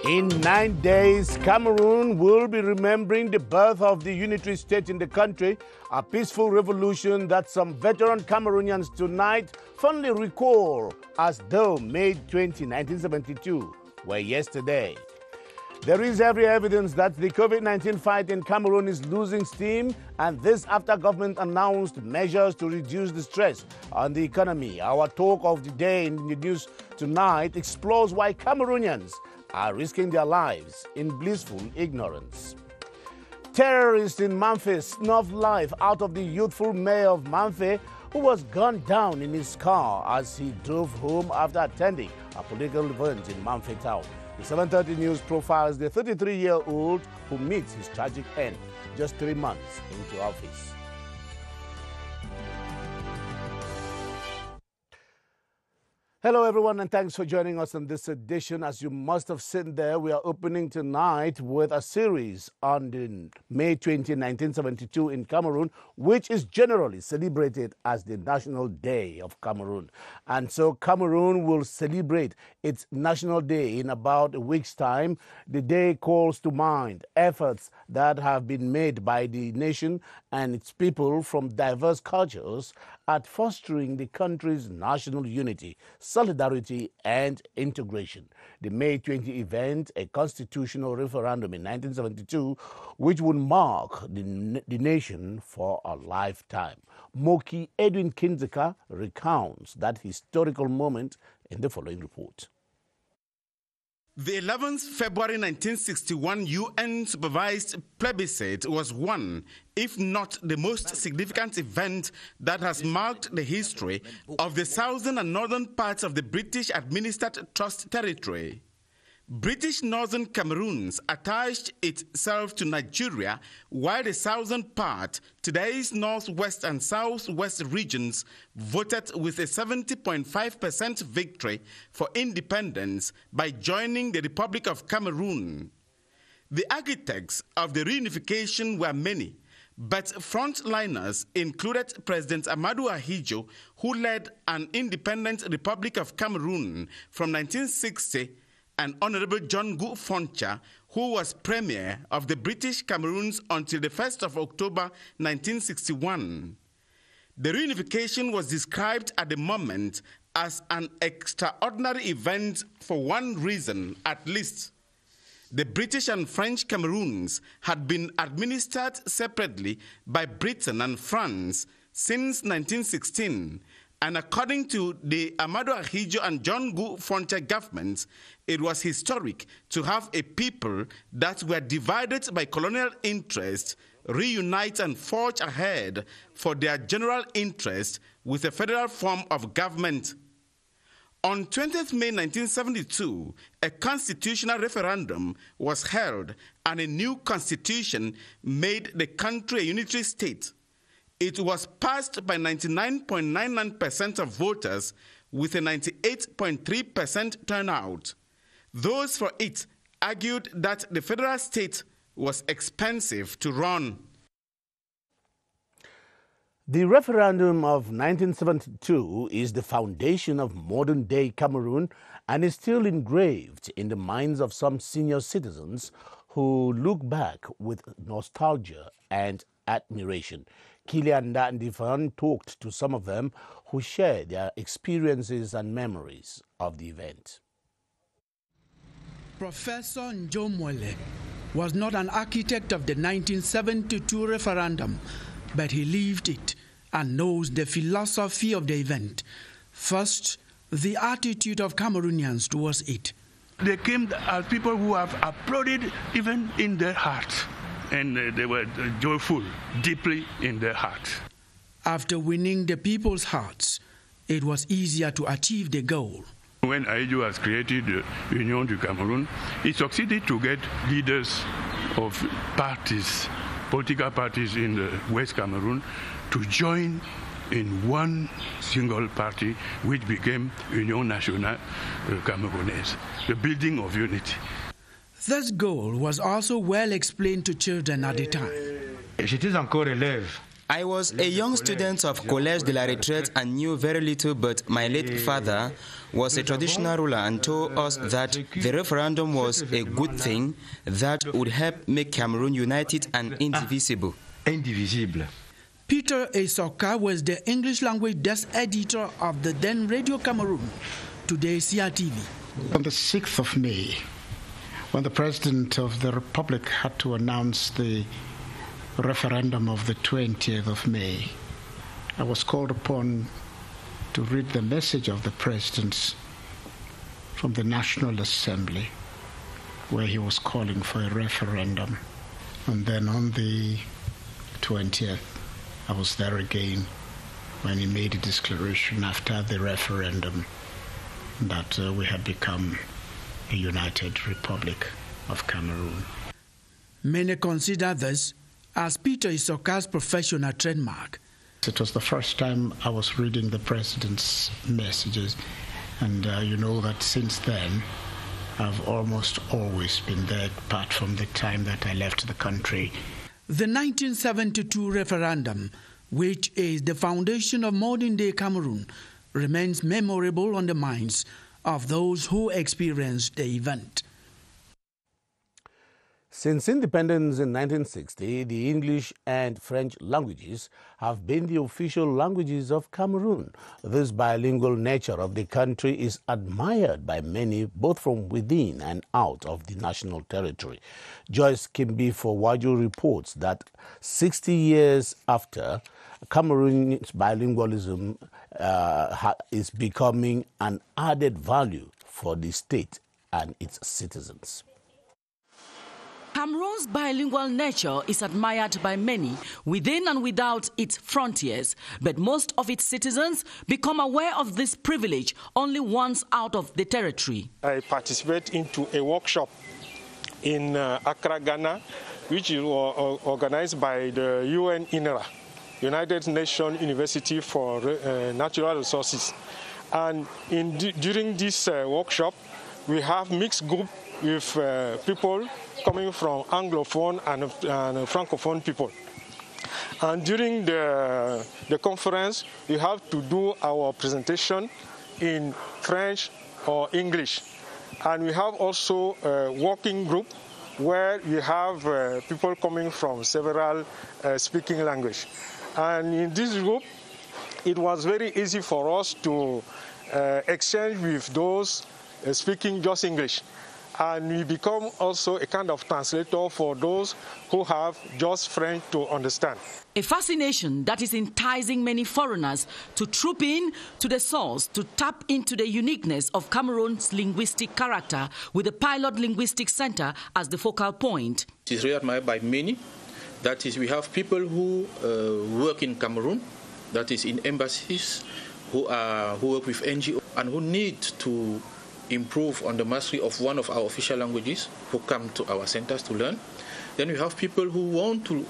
In 9 days, Cameroon will be remembering the birth of the unitary state in the country, a peaceful revolution that some veteran Cameroonians tonight fondly recall as though May 20, 1972 were yesterday. There is every evidence that the COVID-19 fight in Cameroon is losing steam, and this after government announced measures to reduce the stress on the economy. Our talk of the day in the news tonight explores why Cameroonians are risking their lives in blissful ignorance. Terrorists in Manfé snuffed life out of the youthful mayor of Manfé, who was gunned down in his car as he drove home after attending a political event in Manfé town. The 7:30 News profiles the 33-year-old who meets his tragic end just 3 months into office. Hello, everyone, and thanks for joining us on this edition. As you must have seen there, we are opening tonight with a series on the May 20, 1972 in Cameroon, which is generally celebrated as the National Day of Cameroon. And so Cameroon will celebrate its National Day in about a week's time. The day calls to mind efforts that have been made by the nation and its people from diverse cultures at fostering the country's national unity, solidarity, and integration. The May 20 event, a constitutional referendum in 1972, which would mark the nation for a lifetime. Moki Edwin Kindzeka recounts that historical moment in the following report. The 11th February 1961 UN-supervised plebiscite was one, if not the most significant event that has marked the history of the southern and northern parts of the British-administered Trust Territory. British Northern Cameroons attached itself to Nigeria, while the southern part, today's northwest and southwest regions, voted with a 70.5% victory for independence by joining the Republic of Cameroon. The architects of the reunification were many, but frontliners included President Amadou Ahidjo, who led an independent Republic of Cameroon from 1960, and Honorable John Gu Foncha, who was Premier of the British Cameroons until the 1st of October 1961. The reunification was described at the moment as an extraordinary event for one reason, at least. The British and French Cameroons had been administered separately by Britain and France since 1916, and according to the Amadou Ahidjo and John Gu Foncha governments, it was historic to have a people that were divided by colonial interest reunite and forge ahead for their general interest with a federal form of government. On 20th May 1972, a constitutional referendum was held and a new constitution made the country a unitary state. It was passed by 99.99% of voters with a 98.3% turnout. Those for it argued that the federal state was expensive to run. The referendum of 1972 is the foundation of modern-day Cameroon and is still engraved in the minds of some senior citizens who look back with nostalgia and admiration. Kilian Ndifan talked to some of them who shared their experiences and memories of the event. Professor Njomwele was not an architect of the 1972 referendum, but he lived it and knows the philosophy of the event. First, the attitude of Cameroonians towards it. They came as people who have applauded even in their hearts. And they were joyful, deeply in their hearts. After winning the people's hearts, it was easier to achieve the goal. When Ahidjo has created the Union du Cameroon, he succeeded to get leaders of parties, political parties in the West Cameroon, to join in one single party, which became Union Nationale Camerounaise, the building of unity. This goal was also well explained to children at the time. J'étais encore élève I was a young student of Collège de la Retraite and knew very little, but my late father was a traditional ruler and told us that the referendum was a good thing that would help make Cameroon united and indivisible. Peter Esoka was the English language desk editor of the then Radio Cameroon, today CRTV. On the 6th of May, when the President of the Republic had to announce the referendum of the 20th of May, I was called upon to read the message of the President from the National Assembly, where he was calling for a referendum. And then on the 20th, I was there again when he made a declaration after the referendum that we had become a united Republic of Cameroon. Many consider this as Peter Isoka's professional trademark. It was the first time I was reading the President's messages, and you know that since then I've almost always been there, apart from the time that I left the country. The 1972 referendum, which is the foundation of modern-day Cameroon, remains memorable on the minds of those who experienced the event. Since independence in 1960, the English and French languages have been the official languages of Cameroon. This bilingual nature of the country is admired by many, both from within and out of the national territory. Joyce Kimbi-Fowaju reports that 60 years after, Cameroon's bilingualism is becoming an added value for the state and its citizens. Cameroon's bilingual nature is admired by many within and without its frontiers, but most of its citizens become aware of this privilege only once out of the territory. I participate into a workshop in Accra, Ghana, which is organized by the UN INRA, United Nations University for Natural Resources. And during this workshop, we have mixed group with people coming from Anglophone and Francophone people. And during the conference, we have to do our presentation in French or English. And we have also a working group where we have people coming from several speaking language. And in this group, it was very easy for us to exchange with those speaking just English. And we become also a kind of translator for those who have just French to understand. A fascination that is enticing many foreigners to troop in to the source to tap into the uniqueness of Cameroon's linguistic character with the Pilot Linguistic Center as the focal point. It is really admired by many. That is, we have people who work in Cameroon, that is in embassies, who work with NGO and who need to improve on the mastery of one of our official languages, who come to our centers to learn. Then we have people who want to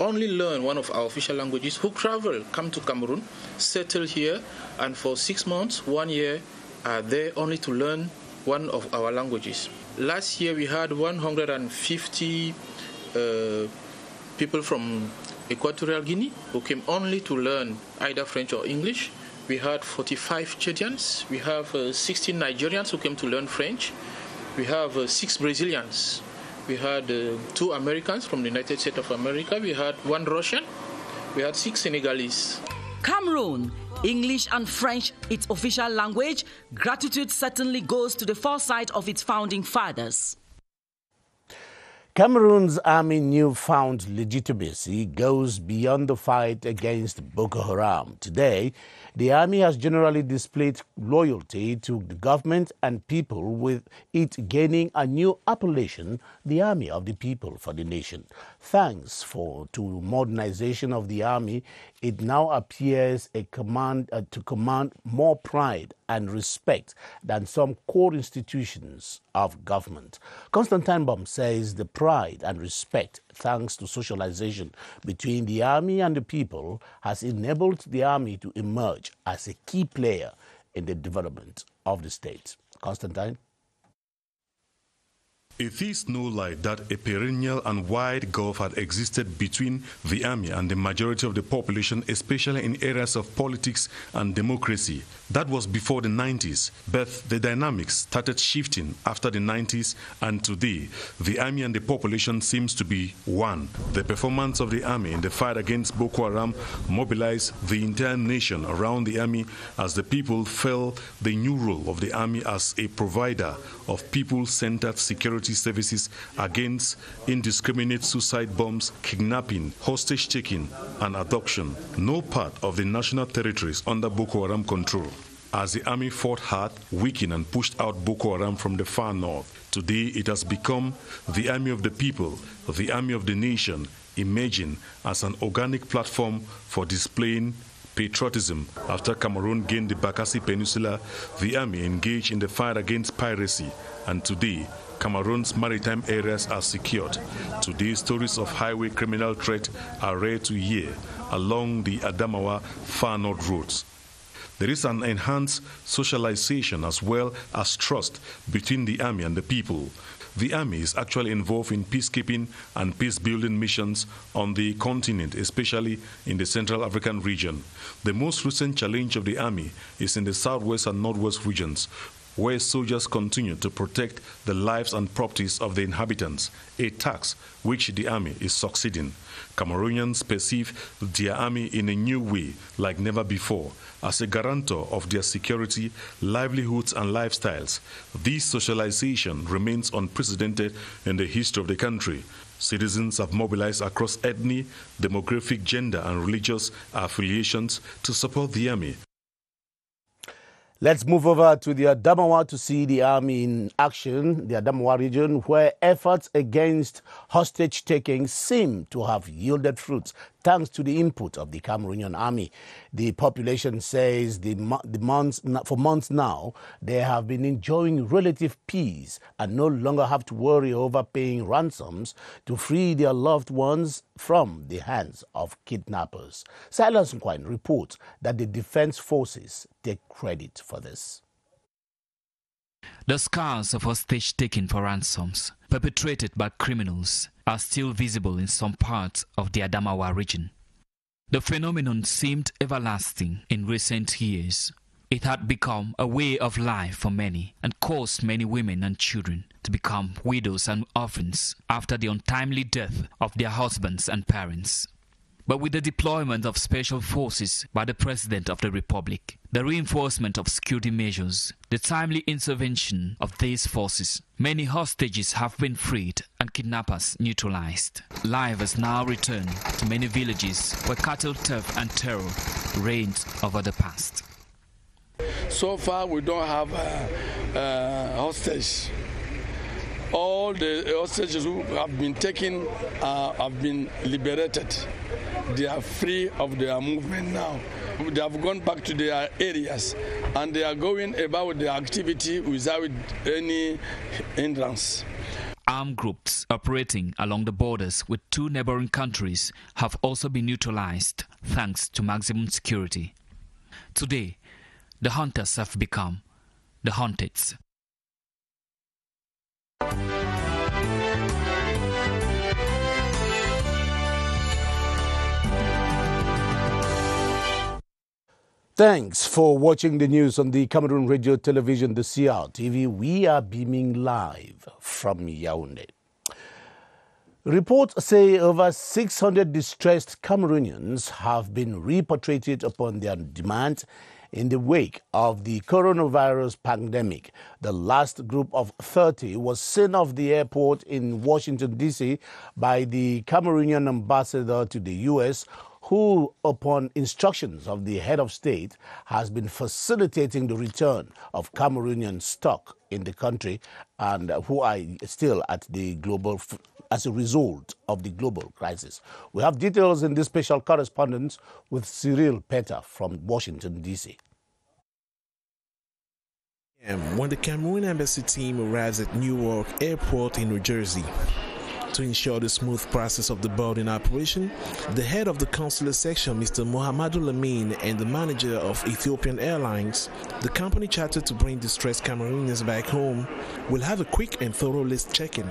only learn one of our official languages, who travel, come to Cameroon, settle here, and for 6 months, 1 year, are there only to learn one of our languages. Last year we had 150 people from Equatorial Guinea who came only to learn either French or English. We had 45 Chadians. We have 16 Nigerians who came to learn French. We have 6 Brazilians. We had 2 Americans from the United States of America. We had 1 Russian. We had 6 Senegalese. Cameroon, English and French, its official language. Gratitude certainly goes to the foresight of its founding fathers. Cameroon's army newfound legitimacy goes beyond the fight against Boko Haram. Today, the army has generally displayed loyalty to the government and people, with it gaining a new appellation, the Army of the People for the Nation. Thanks to modernization of the army, it now appears to command more pride and respect than some core institutions of government. Constantine Baum says the pride and respect, thanks to socialization between the army and the people, has enabled the army to emerge as a key player in the development of the state. Constantine? It is no lie that a perennial and wide gulf had existed between the army and the majority of the population, especially in areas of politics and democracy. That was before the 90s, but the dynamics started shifting after the 90s, and today, the army and the population seems to be one. The performance of the army in the fight against Boko Haram mobilized the entire nation around the army as the people felt the new role of the army as a provider of people-centered security services against indiscriminate suicide bombs, kidnapping, hostage-taking, and abduction. No part of the national territories under Boko Haram control. As the army fought hard, weakened, and pushed out Boko Haram from the far north, today it has become the army of the people, the army of the nation, emerging as an organic platform for displaying patriotism. After Cameroon gained the Bakassi Peninsula, the army engaged in the fight against piracy, and today, Cameroon's maritime areas are secured. Today, stories of highway criminal threat are rare to hear along the Adamawa far north roads. There is an enhanced socialization as well as trust between the army and the people. The army is actually involved in peacekeeping and peace-building missions on the continent, especially in the Central African region. The most recent challenge of the army is in the southwest and northwest regions, where soldiers continue to protect the lives and properties of the inhabitants, a task which the army is succeeding. Cameroonians perceive their army in a new way, like never before, as a guarantor of their security, livelihoods, and lifestyles. This socialization remains unprecedented in the history of the country. Citizens have mobilized across ethnic, demographic, gender, and religious affiliations to support the army. Let's move over to the Adamawa to see the army in action, the Adamawa region, where efforts against hostage-taking seem to have yielded fruits, thanks to the input of the Cameroonian army. The population says for months now, they have been enjoying relative peace and no longer have to worry over paying ransoms to free their loved ones from the hands of kidnappers. Silas Nkwine reports that the defense forces take credit for this. The scars of hostage-taking for ransoms perpetrated by criminals are still visible in some parts of the Adamawa region. The phenomenon seemed everlasting in recent years. It had become a way of life for many and caused many women and children to become widows and orphans after the untimely death of their husbands and parents. But with the deployment of special forces by the President of the Republic, the reinforcement of security measures, the timely intervention of these forces, many hostages have been freed and kidnappers neutralized. Life has now returned to many villages where cattle theft and terror reigned over the past. So far, we don't have hostages. All the hostages who have been taken have been liberated. They are free of their movement now. They have gone back to their areas and they are going about their activity without any hindrance. Armed groups operating along the borders with two neighboring countries have also been neutralized thanks to maximum security. Today, the hunters have become the hunted. Thanks for watching the news on the Cameroon Radio Television, the CRTV. We are beaming live from Yaoundé. Reports say over 600 distressed Cameroonians have been repatriated upon their demand in the wake of the coronavirus pandemic. The last group of 30 was sent off the airport in Washington, D.C. by the Cameroonian ambassador to the U.S., who, upon instructions of the head of state, has been facilitating the return of Cameroonian stock in the country and who are still at the global as a result of the global crisis. We have details in this special correspondence with Cyril Peter from Washington, D.C. When the Cameroon embassy team arrives at Newark Airport in New Jersey, To ensure the smooth process of the boarding operation, the head of the consular section, Mr. Mohamedou Lamine, and the manager of Ethiopian Airlines, the company chartered to bring distressed Cameroonians back home, will have a quick and thorough list check-in.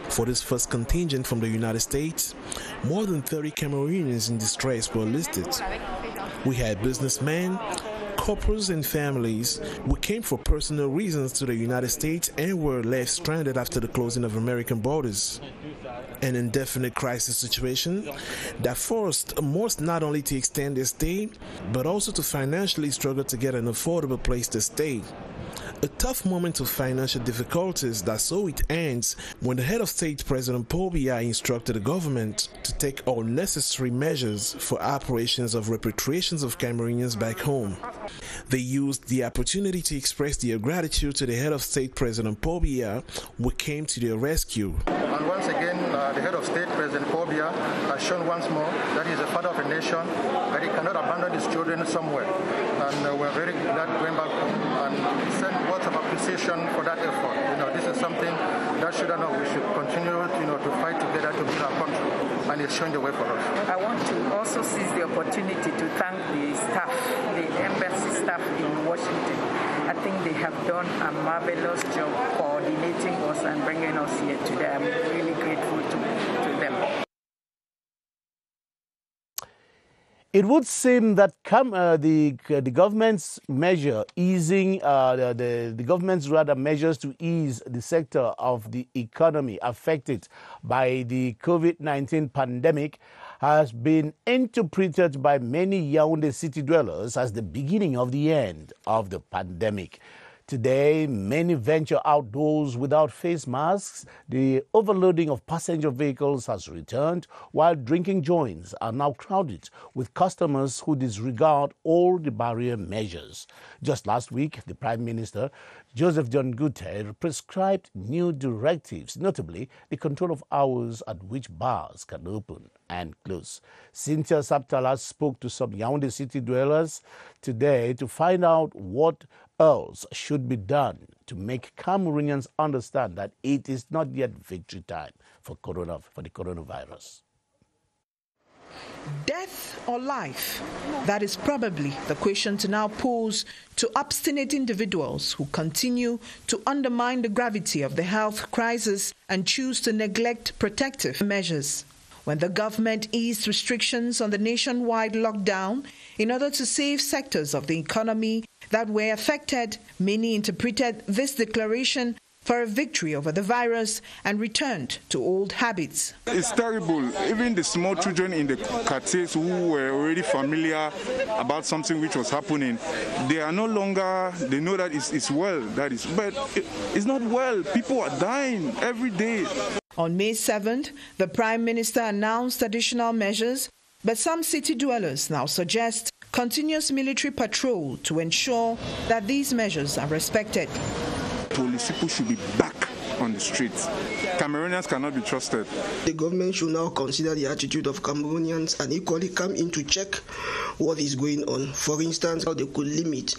For this first contingent from the United States, more than 30 Cameroonians in distress were listed. We had businessmen, couples and families who came for personal reasons to the United States and were left stranded after the closing of American borders. An indefinite crisis situation that forced most not only to extend their stay, but also to financially struggle to get an affordable place to stay. A tough moment of financial difficulties that saw it ends when the head of state, President Paul Biya, instructed the government to take all necessary measures for operations of repatriations of Cameroonians back home. They used the opportunity to express their gratitude to the head of state, President Paul Biya, who came to their rescue. And once again, the head of state, President Paul Biya, has shown once more that he is the father of a nation, that he cannot abandon his children somewhere. And we're very glad going back home and send words of appreciation for that effort. This is something that we should continue, to fight together to build our country, and it's showing the way for us. I want to also seize the opportunity to thank the staff, the embassy staff in Washington. I think they have done a marvelous job coordinating us and bringing us here today. I'm really grateful to them. It would seem that the government's measure the government's measures to ease the sector of the economy affected by the COVID-19 pandemic has been interpreted by many Yaoundé city dwellers as the beginning of the end of the pandemic. Today, many venture outdoors without face masks. The overloading of passenger vehicles has returned, while drinking joints are now crowded with customers who disregard all the barrier measures. Just last week, the Prime Minister, Joseph John Gutter, prescribed new directives, notably the control of hours at which bars can open and close. Cynthia Saptala spoke to some Yaoundé city dwellers today to find out what else should be done to make Cameroonians understand that it is not yet victory time for the coronavirus. Death or life? That is probably the question to now pose to obstinate individuals who continue to undermine the gravity of the health crisis and choose to neglect protective measures. When the government eased restrictions on the nationwide lockdown in order to save sectors of the economy that were affected, many interpreted this declaration for a victory over the virus and returned to old habits. It's terrible. Even the small children in the quartiers who were already familiar about something which was happening, they are no longer, they know that it's well, but it's not well. People are dying every day. On May 7th, the Prime Minister announced additional measures, but some city dwellers now suggest continuous military patrol to ensure that these measures are respected. Police people should be back on the streets. Cameroonians cannot be trusted. The government should now consider the attitude of Cameroonians and equally come in to check what is going on. For instance, how they could limit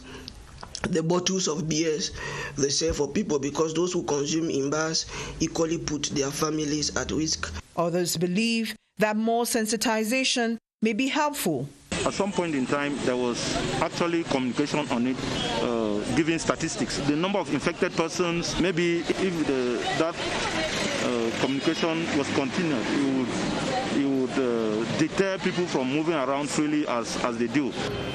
the bottles of beers they sell for people, because those who consume in bars equally put their families at risk. Others believe that more sensitization may be helpful. At some point in time, there was actually communication on it, giving statistics. The number of infected persons, maybe if that communication was continued, it would deter people from moving around freely as they do.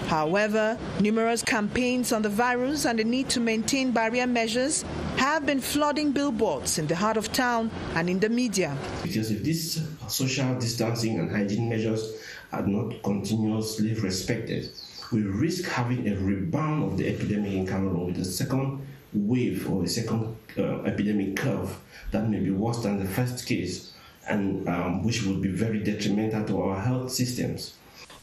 However, numerous campaigns on the virus and the need to maintain barrier measures have been flooding billboards in the heart of town and in the media. Because if these social distancing and hygiene measures are not continuously respected, we risk having a rebound of the epidemic in Cameroon with a second wave or a second epidemic curve that may be worse than the first case, and which would be very detrimental to our health systems.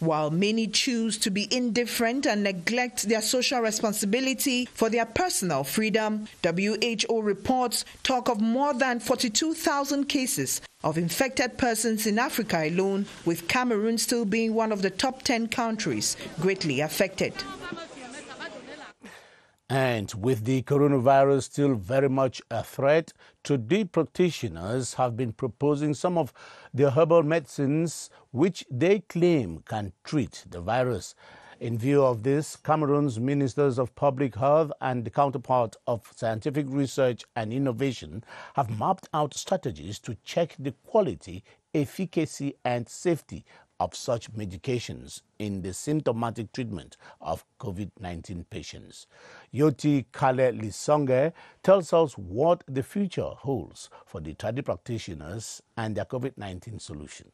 While many choose to be indifferent and neglect their social responsibility for their personal freedom, WHO reports talk of more than 42,000 cases of infected persons in Africa alone, with Cameroon still being one of the top 10 countries greatly affected. And with the coronavirus still very much a threat, today practitioners have been proposing some of their herbal medicines which they claim can treat the virus. In view of this, Cameroon's Ministers of Public Health and the counterpart of Scientific Research and Innovation have mapped out strategies to check the quality, efficacy and safety of such medications in the symptomatic treatment of COVID-19 patients. Yoti Kale Lisonge tells us what the future holds for the tradi practitioners and their COVID-19 solution.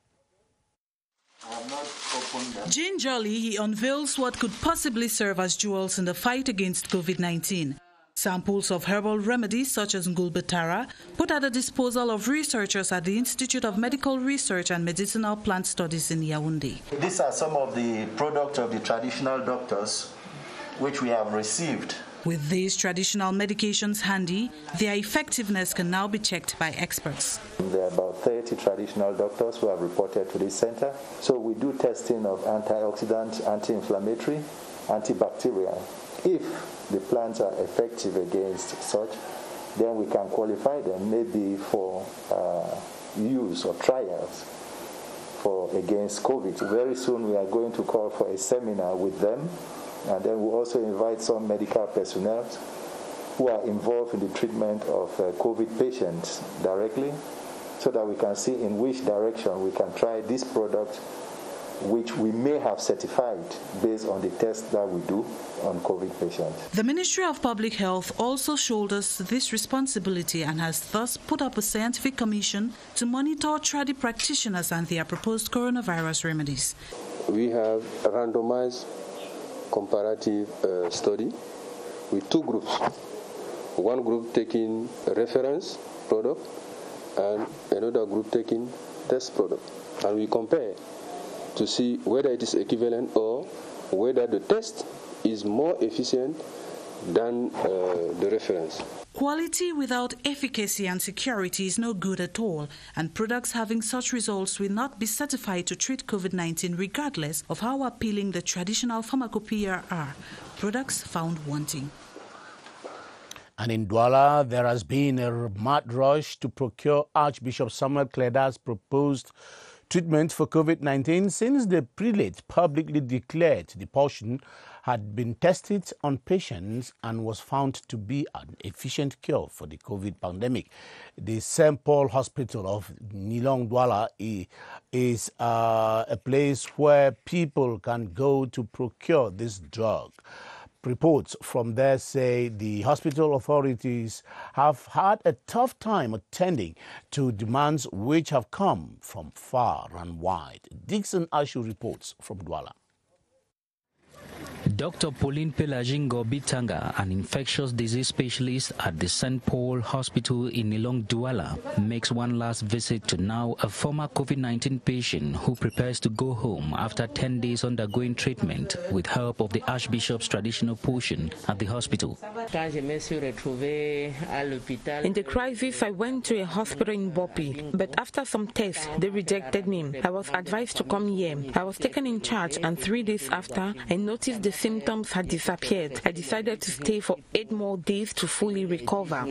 Gingerly, he unveils what could possibly serve as jewels in the fight against COVID-19. Samples of herbal remedies such as ngulbatara put at the disposal of researchers at the Institute of Medical Research and Medicinal Plant Studies in Yaoundé. These are some of the products of the traditional doctors which we have received. With these traditional medications handy, their effectiveness can now be checked by experts. There are about 30 traditional doctors who have reported to this center. So we do testing of antioxidant, anti-inflammatory, antibacterial. If the plants are effective against such, then we can qualify them maybe for use or trials against COVID. Very soon we are going to call for a seminar with them, and then we'll also invite some medical personnel who are involved in the treatment of COVID patients directly, so that we can see in which direction we can try this product, which we may have certified based on the tests that we do on COVID patients. The Ministry of Public Health also shoulders this responsibility and has thus put up a scientific commission to monitor tradi practitioners and their proposed coronavirus remedies. We have a randomized comparative study with two groups. One group taking a reference product and another group taking test product. And we compare to see whether it is equivalent or whether the test is more efficient than the reference. Quality without efficacy and security is no good at all, and products having such results will not be certified to treat COVID-19 regardless of how appealing the traditional pharmacopoeia are. Products found wanting. And in Douala, there has been a mad rush to procure Archbishop Samuel Kleda's proposed treatment for COVID-19 since the prelate publicly declared the portion had been tested on patients and was found to be an efficient cure for the COVID pandemic. The St. Paul Hospital of Nilong Douala is a place where people can go to procure this drug. Reports from there say the hospital authorities have had a tough time attending to demands which have come from far and wide. Dixon Ashu reports from Douala. Dr. Pauline Pelajingo Bitanga, an infectious disease specialist at the St. Paul Hospital in Nilong Douala, makes one last visit to now a former COVID-19 patient who prepares to go home after 10 days undergoing treatment with help of the Archbishop's traditional potion at the hospital. In the crisis, I went to a hospital in Bopi, but after some tests, they rejected me. I was advised to come here. I was taken in charge, and 3 days after, I noticed the symptoms had disappeared. I decided to stay for 8 more days to fully recover.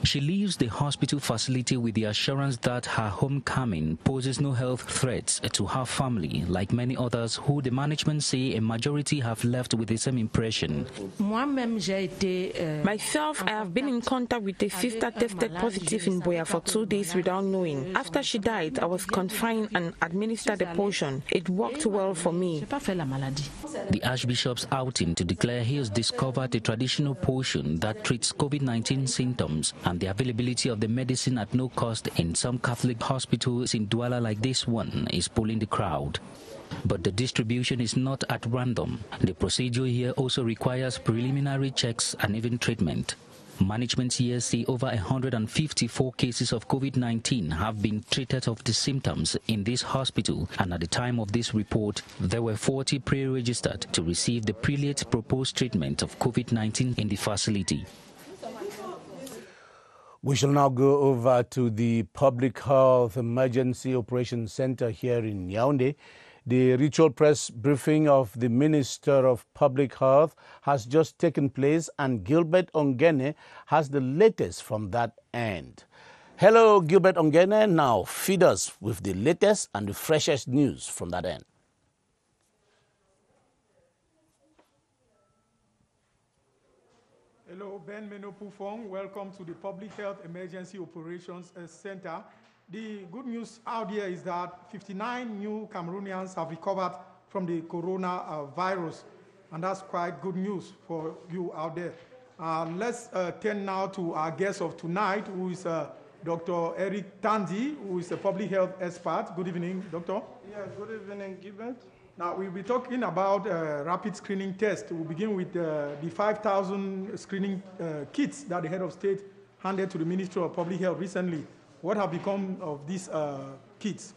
She leaves the hospital facility with the assurance that her homecoming poses no health threats to her family, like many others who the management say a majority have left with the same impression. Myself, I have been in contact with a sister tested positive in Boya for 2 days without knowing. After she died, I was confined and administered a potion. It worked well for me. The Archbishop's outing to declare he has discovered a traditional potion that treats COVID-19 symptoms and the availability of the medicine at no cost in some Catholic hospitals in Douala like this one is pulling the crowd. But the distribution is not at random. The procedure here also requires preliminary checks and even treatment. Management here say over 154 cases of COVID-19 have been treated of the symptoms in this hospital, and at the time of this report, there were 40 pre-registered to receive the prelate's proposed treatment of COVID-19 in the facility. We shall now go over to the Public Health Emergency Operations Center here in Yaoundé. The ritual press briefing of the Minister of Public Health has just taken place, and Gilbert Ongene has the latest from that end. Hello, Gilbert Ongene. Now feed us with the latest and the freshest news from that end. Hello, Ben Menopufong. Welcome to the Public Health Emergency Operations Center. The good news out there is that 59 new Cameroonians have recovered from the coronavirus, and that's quite good news for you out there. Let's turn now to our guest of tonight, who is Dr. Eric Tandy, who is a public health expert. Good evening, Doctor. Yeah, good evening, Gilbert. Now, we'll be talking about rapid screening test. We'll begin with the 5,000 screening kits that the head of state handed to the Ministry of Public Health recently. What have become of these kits?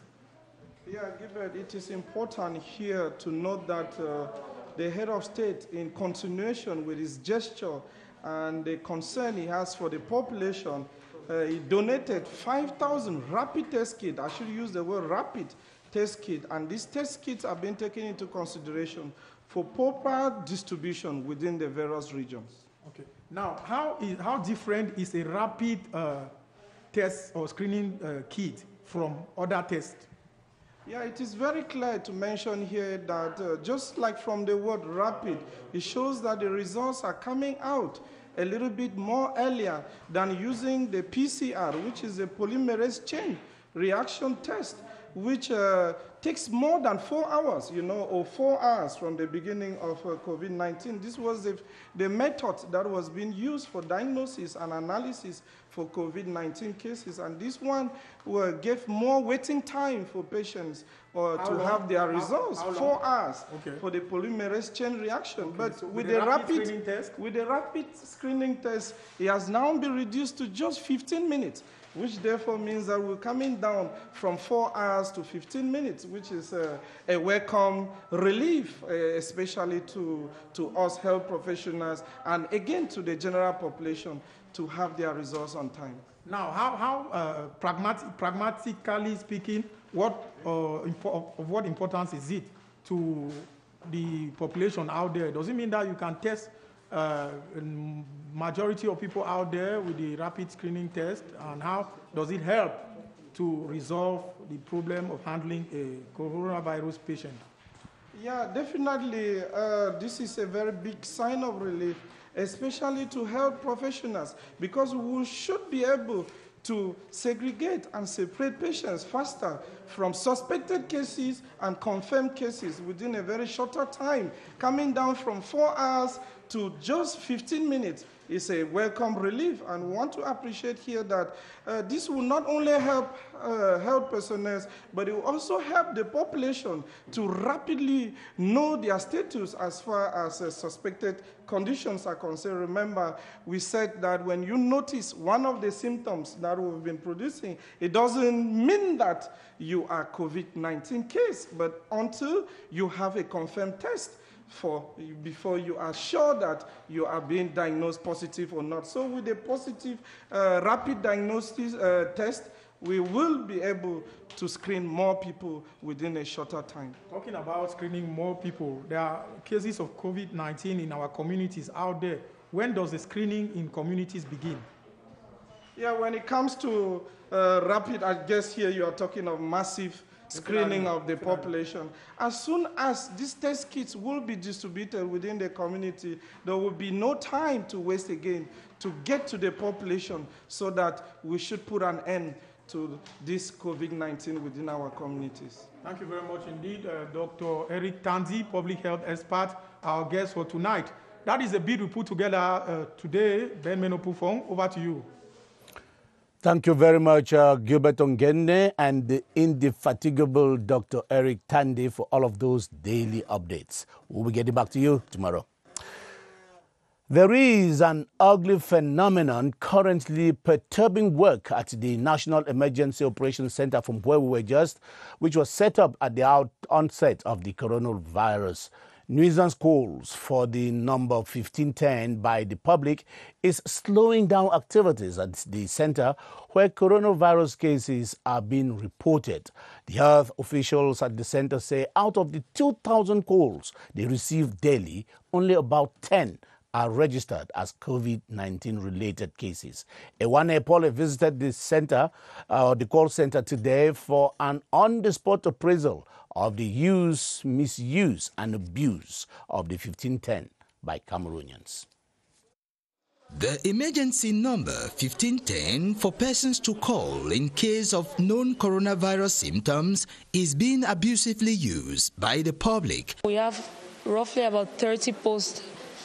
Yeah, Gilbert, it is important here to note that the head of state, in continuation with his gesture and the concern he has for the population, he donated 5,000 rapid test kits. I should use the word rapid test kit, and these test kits are being taken into consideration for proper distribution within the various regions. Okay. Now, how different is a rapid test or screening kit from other tests? Yeah, it is very clear to mention here that just like from the word rapid, it shows that the results are coming out a little bit more earlier than using the PCR, which is a polymerase chain reaction test, which takes more than 4 hours, or 4 hours from the beginning of COVID-19. This was the method that was being used for diagnosis and analysis for COVID-19 cases. And this one gave more waiting time for patients to have their results. 4 hours for the polymerase chain reaction. Okay, but so with the rapid screening test, it has now been reduced to just 15 minutes. Which therefore means that we're coming down from 4 hours to 15 minutes, which is a welcome relief, especially to us health professionals and again to the general population to have their results on time. Now, how pragmatically speaking, what importance is it to the population out there? Does it mean that you can test majority of people out there with the rapid screening test, and how does it help to resolve the problem of handling a coronavirus patient? Yeah, definitely. This is a very big sign of relief, especially to health professionals, because we should be able to segregate and separate patients faster from suspected cases and confirmed cases within a very shorter time. Coming down from 4 hours to just 15 minutes is a welcome relief, and we want to appreciate here that this will not only help health personnel, but it will also help the population to rapidly know their status as far as suspected conditions are concerned. Remember, we said that when you notice one of the symptoms that we've been producing, it doesn't mean that you are COVID-19 case, but until you have a confirmed test before you are sure that you are being diagnosed positive or not. So with a positive rapid diagnosis test, we will be able to screen more people within a shorter time. Talking about screening more people, there are cases of COVID-19 in our communities out there. When does the screening in communities begin? Yeah, when it comes to rapid, I guess here you are talking of massive screening of the population. As soon as these test kits will be distributed within the community, there will be no time to waste again to get to the population, so that we should put an end to this COVID-19 within our communities. Thank you very much indeed, Dr. Eric Tandy, public health expert, our guest for tonight. That is a bid we put together today. Ben Menopufong, over to you. Thank you very much, Gilbert Ongene and the indefatigable Dr. Eric Tandy for all of those daily updates. We'll be getting back to you tomorrow. There is an ugly phenomenon currently perturbing work at the National Emergency Operations Center from where we were just, which was set up at the onset of the coronavirus. Nuisance calls for the number 1510 by the public is slowing down activities at the center where coronavirus cases are being reported. The health officials at the center say out of the 2,000 calls they receive daily, only about 10 are registered as COVID-19 related cases. Ewane Pole visited the center, the call center today for an on-the-spot appraisal of the use, misuse and abuse of the 1510 by Cameroonians. The emergency number 1510 for persons to call in case of known coronavirus symptoms is being abusively used by the public. We have roughly about 30 posts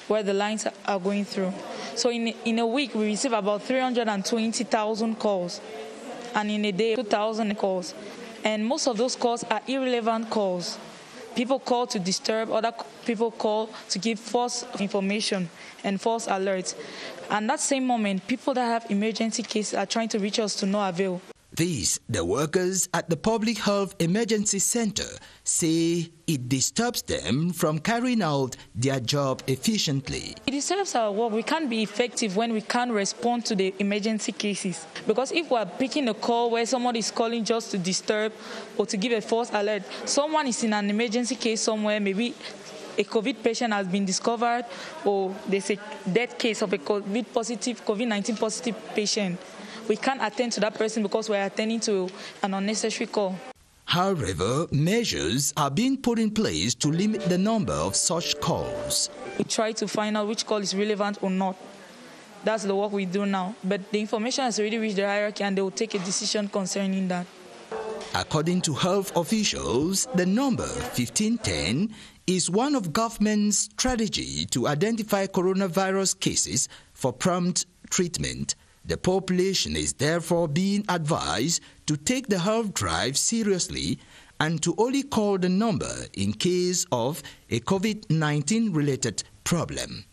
where the lines are going through. So in a week, we receive about 320,000 calls, and in a day, 2,000 calls. And most of those calls are irrelevant calls. People call to disturb, other people call to give false information and false alerts. And that same moment, people that have emergency cases are trying to reach us to no avail. These, the workers at the Public Health Emergency Center, say it disturbs them from carrying out their job efficiently. It disturbs our work. We can't be effective when we can't respond to the emergency cases. Because if we're picking a call where somebody is calling just to disturb or to give a false alert, someone is in an emergency case somewhere, maybe a COVID patient has been discovered or there's a death case of a COVID-19 positive patient. We can't attend to that person because we're attending to an unnecessary call. However, measures are being put in place to limit the number of such calls. We try to find out which call is relevant or not. That's the work we do now. But the information has already reached the hierarchy and they will take a decision concerning that. According to health officials, the number 1510 is one of government's strategy to identify coronavirus cases for prompt treatment. The population is therefore being advised to take the health drive seriously and to only call the number in case of a COVID-19 related problem.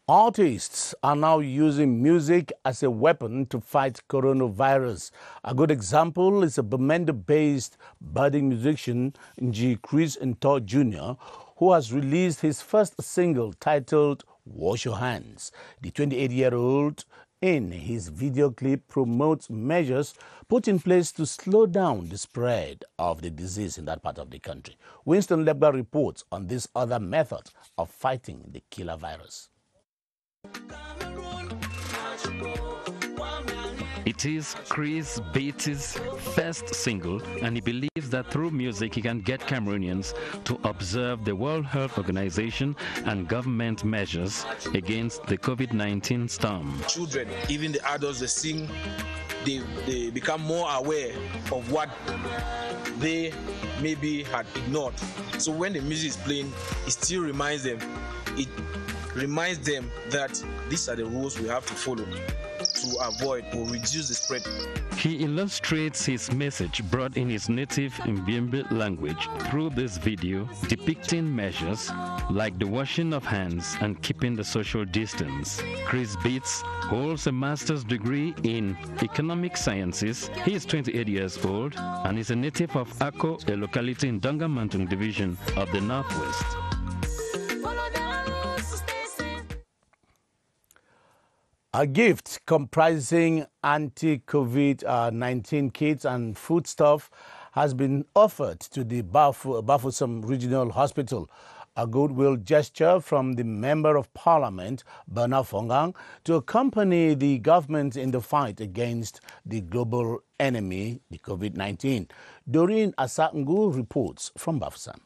Artists are now using music as a weapon to fight coronavirus. A good example is a Bamenda-based budding musician, G. Chris Ntor Jr., who has released his first single titled Wash Your Hands. The 28-year-old in his video clip promotes measures put in place to slow down the spread of the disease in that part of the country. Winston Lebga reports on this other method of fighting the killer virus. It is Chris Bates' first single, and he believes that through music he can get Cameroonians to observe the World Health Organization and government measures against the COVID-19 storm. Children, even the adults, they sing, they become more aware of what they maybe had ignored. So when the music is playing, it still reminds them, that these are the rules we have to follow to avoid or reduce the spread. He illustrates his message brought in his native Mbembe language through this video depicting measures like the washing of hands and keeping the social distance. Chris Bates holds a master's degree in economic sciences. He is 28 years old and is a native of Ako, a locality in Dangamantung division of the Northwest. A gift comprising anti-COVID-19 kits and foodstuff has been offered to the Bafoussam Regional Hospital, a goodwill gesture from the Member of Parliament, Bernard Fongang, to accompany the government in the fight against the global enemy, the COVID-19. Doreen Asangu reports from Bafoussam.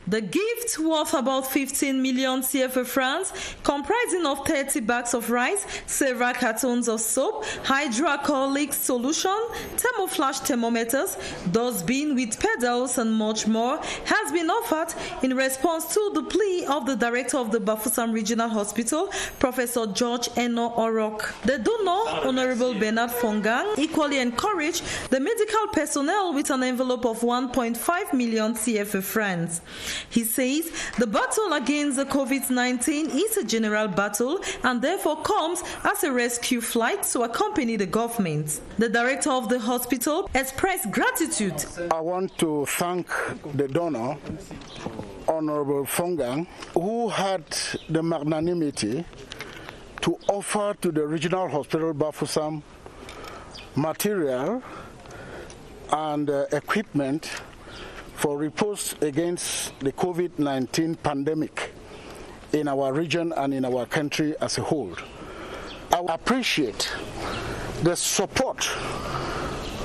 The gift, worth about 15 million CFA francs, comprising of 30 bags of rice, several cartons of soap, hydroalcoholic solution, thermoflash thermometers, dustbin with pedals and much more, has been offered in response to the plea of the director of the Bafoussam Regional Hospital, Professor George Eno Orok. The donor, Honorable Bernard Fongang, equally encouraged the medical personnel with an envelope of 1.5 million CFA francs. He says the battle against the COVID-19 is a general battle and therefore comes as a rescue flight to accompany the government. The director of the hospital expressed gratitude. I want to thank the donor, Honorable Fongang, who had the magnanimity to offer to the regional hospital Bafoussam material and equipment for repose against the COVID-19 pandemic in our region and in our country as a whole. I appreciate the support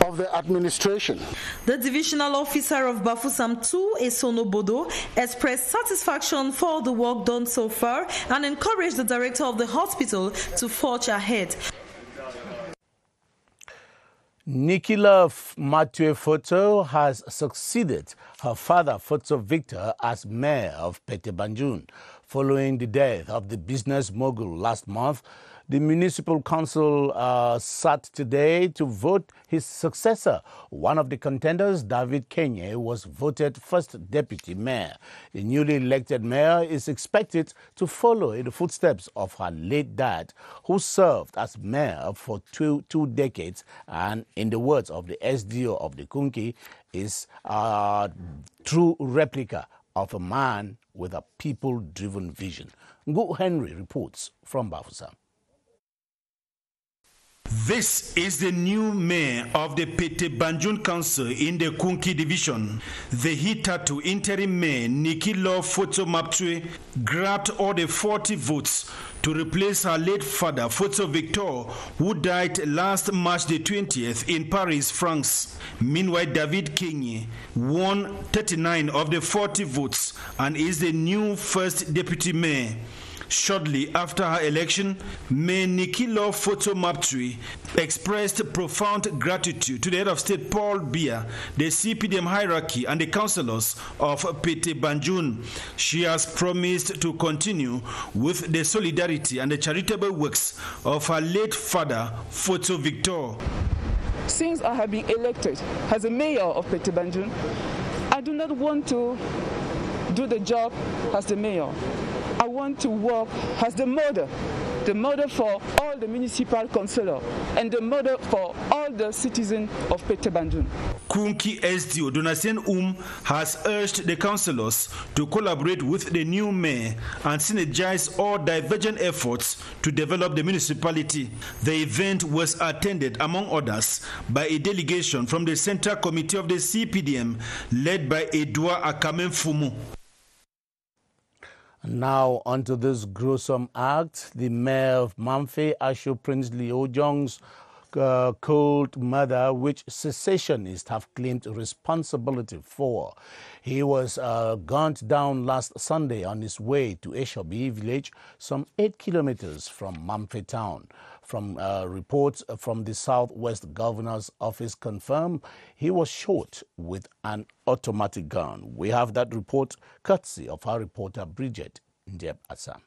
of the administration. The divisional officer of Bafoussam 2, Esono Bodo, expressed satisfaction for the work done so far and encouraged the director of the hospital to forge ahead. Nikila Mathieu Foto has succeeded her father, Foto Victor, as mayor of Pété-Banjoun. Following the death of the business mogul last month, the municipal council sat today to vote his successor. One of the contenders, David Kenye, was voted first deputy mayor. The newly elected mayor is expected to follow in the footsteps of her late dad, who served as mayor for two decades, and in the words of the SDO of the Kunki, is a true replica of a man with a people-driven vision. Ngu Henry reports from Bafoussam. This is the new mayor of the Pété-Banjoun Council in the Kunki division. The hitherto interim mayor, Nikila Foto Mathieu, grabbed all the 40 votes to replace her late father, Foto Victor, who died last March the 20th in Paris, France. Meanwhile, David Kenye won 39 of the 40 votes and is the new first deputy mayor. Shortly after her election, Mayor Nikila Foto Mathieu expressed profound gratitude to the head of state Paul Biya, the CPDM hierarchy and the councillors of Pété-Banjoun. She has promised to continue with the solidarity and the charitable works of her late father, Foto Victor. Since I have been elected as a mayor of Pété-Banjoun, I do not want to do the job as the mayor. I want to work as the model for all the municipal councillors and the model for all the citizens of Pété-Banjoun. Kunki SDO Donatien has urged the councillors to collaborate with the new mayor and synergize all divergent efforts to develop the municipality. The event was attended, among others, by a delegation from the Central Committee of the CPDM led by Edouard Akamen Fumu. Now, onto this gruesome act. The mayor of Mamfe, Asho Princely Ojong's cold murder, which secessionists have claimed responsibility for. He was gunned down last Sunday on his way to Eshobi village, some 8 kilometers from Mamfe town. From reports from the Southwest Governor's Office confirm he was shot with an automatic gun. We have that report courtesy of our reporter Bridget Njeb Assam.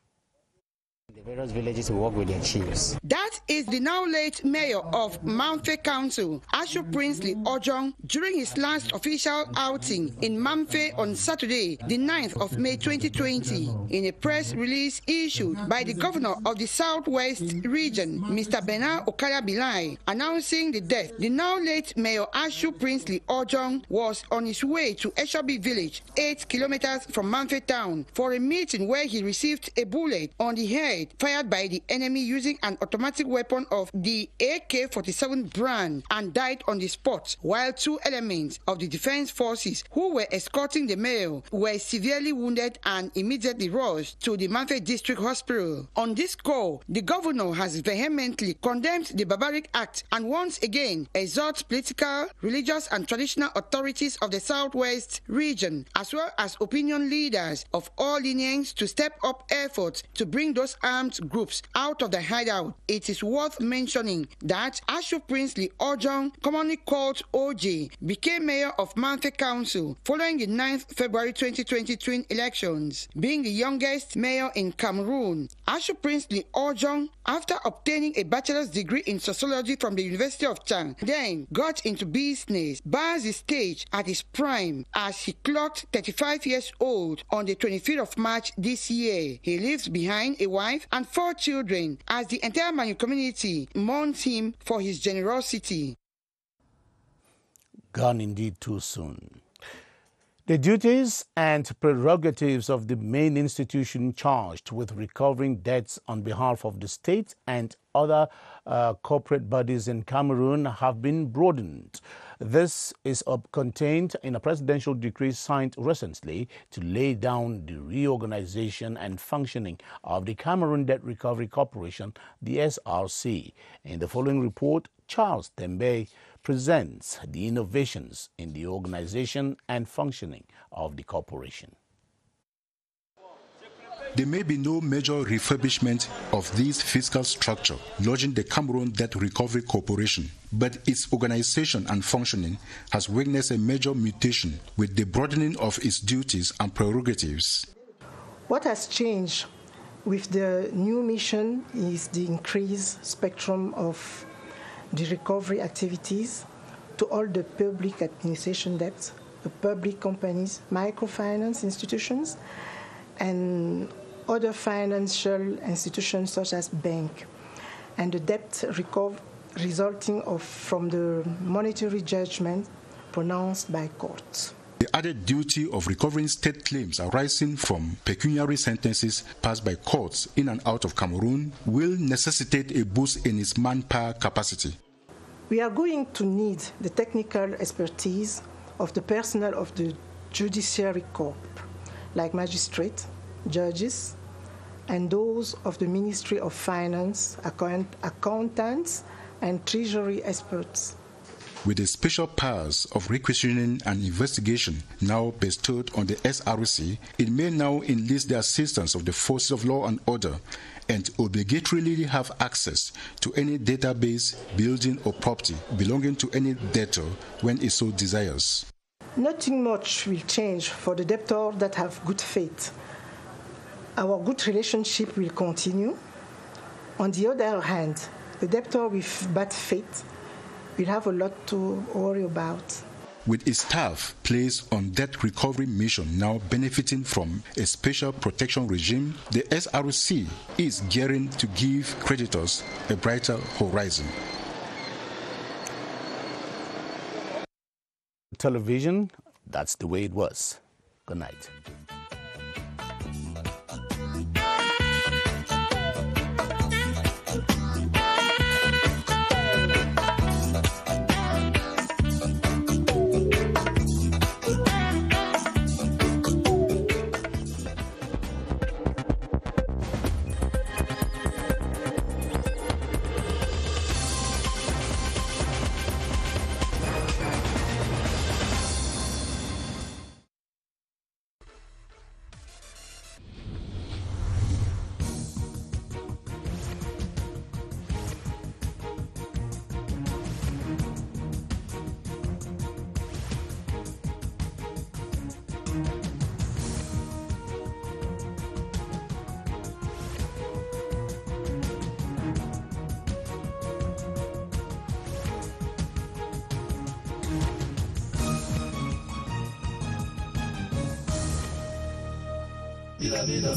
The various villages work with their chiefs. That is the now late mayor of Mamfe Council, Asho Princely Ojong, during his last official outing in Mamfe on Saturday, the 9th of May 2020. In a press release issued by the governor of the Southwest region, Mr. Bernard Okaya Bilai, announcing the death, the now late mayor Asho Princely Ojong was on his way to Eshobi village, 8 kilometers from Mamfe town, for a meeting where he received a bullet on the head fired by the enemy using an automatic weapon of the AK-47 brand and died on the spot, while 2 elements of the defense forces who were escorting the mayor were severely wounded and immediately rushed to the Mamfe District Hospital. On this score, the governor has vehemently condemned the barbaric act and once again exhorts political, religious and traditional authorities of the Southwest region, as well as opinion leaders of all lenience, to step up efforts to bring those armed groups out of the hideout. It is worth mentioning that Ashu Princely Ojong, commonly called OJ, became mayor of Mamfe Council following the 9th February 2020 twin elections. Being the youngest mayor in Cameroon, Ashu Princely Ojong, after obtaining a bachelor's degree in sociology from the University of Chang, then got into business, bars the stage at his prime as he clocked 35 years old on the 25th of March this year. He leaves behind a wife and 4 children as the entire Manu community mourns him for his generosity. Gone indeed too soon. The duties and prerogatives of the main institution charged with recovering debts on behalf of the state and other corporate bodies in Cameroon have been broadened. This is contained in a presidential decree signed recently to lay down the reorganization and functioning of the Cameroon Debt Recovery Corporation, the SRC. In the following report, Charles Tembe presents the innovations in the organization and functioning of the corporation. There may be no major refurbishment of this fiscal structure lodging the Cameroon Debt Recovery Corporation, but its organization and functioning has witnessed a major mutation with the broadening of its duties and prerogatives. What has changed with the new mission is the increased spectrum of the recovery activities to all the public administration debts, the public companies, microfinance institutions, and other financial institutions such as bank, and the debt resulting from the monetary judgment pronounced by courts. The added duty of recovering state claims arising from pecuniary sentences passed by courts in and out of Cameroon will necessitate a boost in its manpower capacity. We are going to need the technical expertise of the personnel of the Judiciary Corps, like magistrates, judges, and those of the Ministry of Finance, accountants, and treasury experts. With the special powers of requisitioning and investigation now bestowed on the SRC, it may now enlist the assistance of the forces of law and order and obligatorily have access to any database, building, or property belonging to any debtor when it so desires. Nothing much will change for the debtors that have good faith. Our good relationship will continue. On the other hand, the debtor with bad faith will have a lot to worry about. With its staff placed on debt recovery mission now benefiting from a special protection regime, the SRC is gearing to give creditors a brighter horizon. Television, that's the way it was. Good night.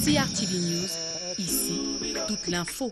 CRTV News, ici, toute l'info.